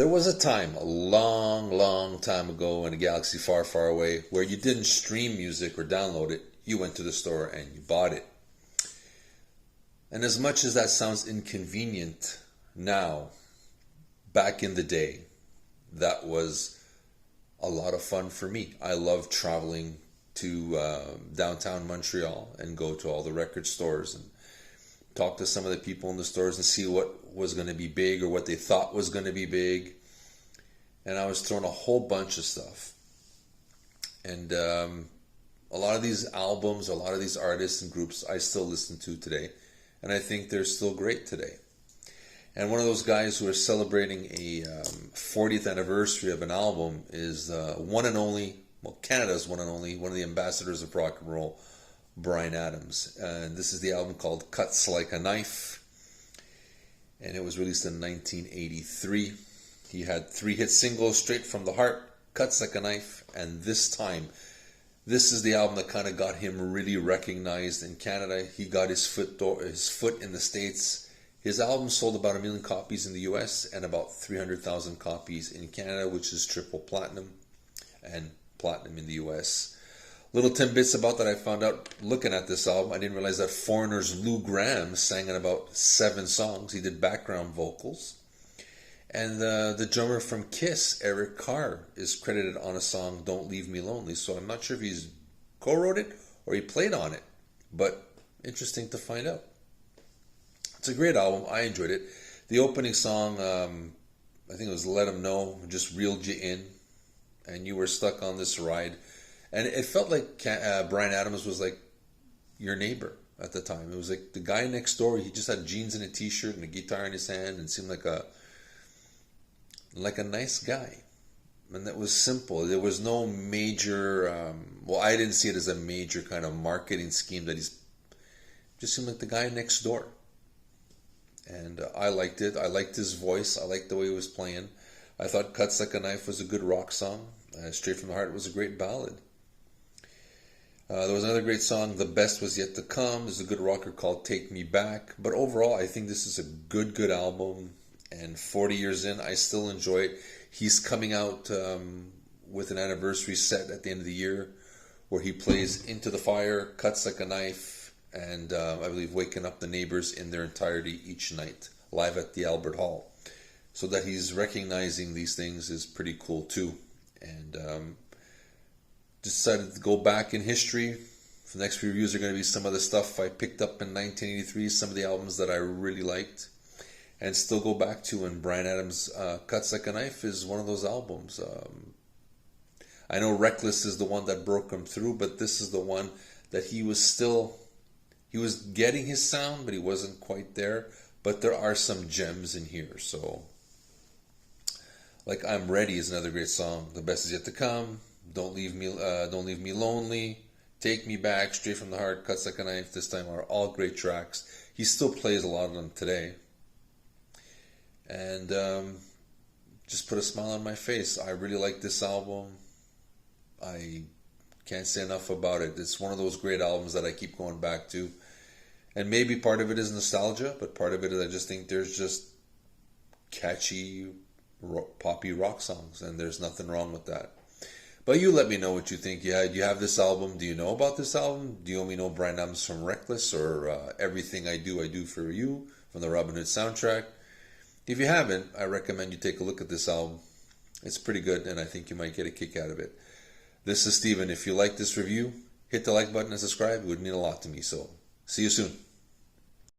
There was a time, a long, long time ago in a galaxy far, far away, where you didn't stream music or download it. You went to the store and you bought it. And as much as that sounds inconvenient now, back in the day, that was a lot of fun for me. I love traveling to downtown Montreal and go to all the record stores and talk to some of the people in the stores and see what was going to be big or what they thought was going to be big. And I was thrown a whole bunch of stuff. And a lot of these albums, a lot of these artists and groups I still listen to today. And I think they're still great today. And one of those guys who are celebrating a 40th anniversary of an album is one and only, well, Canada's one and only, one of the ambassadors of rock and roll, Bryan Adams. And this is the album called Cuts Like a Knife. And it was released in 1983. He had 3 hit singles, Straight from the Heart, Cuts Like a Knife, and This Time. This is the album that kind of got him really recognized in Canada. He got his foot in the States. His album sold about 1 million copies in the US and about 300,000 copies in Canada, which is triple platinum and platinum in the US. Little tidbits about that I found out looking at this album. I didn't realize that Foreigner's Lou Gramm sang in about 7 songs. He did background vocals. And the drummer from Kiss, Eric Carr, is credited on a song, Don't Leave Me Lonely. So I'm not sure if he's co-wrote it or he played on it. But interesting to find out. It's a great album. I enjoyed it. The opening song, I think it was Let 'Em Know, just reeled you in. And you were stuck on this ride. And it felt like Bryan Adams was like your neighbor at the time. It was like the guy next door. He just had jeans and a t-shirt and a guitar in his hand and seemed like a nice guy. And that was simple. There was no major, well, I didn't see it as a major kind of marketing scheme that just seemed like the guy next door. And I liked it. I liked his voice. I liked the way he was playing. I thought Cuts Like a Knife was a good rock song. Straight from the Heart was a great ballad. There was another great song, The Best Was Yet to Come. There's a good rocker called Take Me Back. But overall, I think this is a good album. And 40 years in, I still enjoy it. He's coming out with an anniversary set at the end of the year where he plays Into the Fire, Cuts Like a Knife, and I believe Waking Up the Neighbors in their entirety each night, live at the Albert Hall. So that he's recognizing these things is pretty cool too. And decided to go back in history. The next few reviews are going to be some of the stuff I picked up in 1983, some of the albums that I really liked, and still go back to. And Bryan Adams' Cuts Like a Knife is one of those albums. I know Reckless is the one that broke him through, but this is the one that he was getting his sound, but he wasn't quite there. But there are some gems in here. So, like I'm Ready is another great song. The Best Is Yet to Come. Don't Leave Me Lonely. Take Me Back, Straight from the Heart, Cuts Like a Knife, This Time are all great tracks. He still plays a lot of them today. And just put a smile on my face. I really like this album. I can't say enough about it. It's one of those great albums that I keep going back to. And maybe part of it is nostalgia, but part of it is I just think there's just catchy, poppy rock songs, and there's nothing wrong with that. But you let me know what you think. Yeah, do you have this album? Do you know about this album? Do you only know Bryan Adams from Reckless or Everything I Do for You from the Robin Hood soundtrack? If you haven't, I recommend you take a look at this album. It's pretty good, and I think you might get a kick out of it. This is Steven. If you like this review, hit the like button and subscribe. It would mean a lot to me. So, see you soon.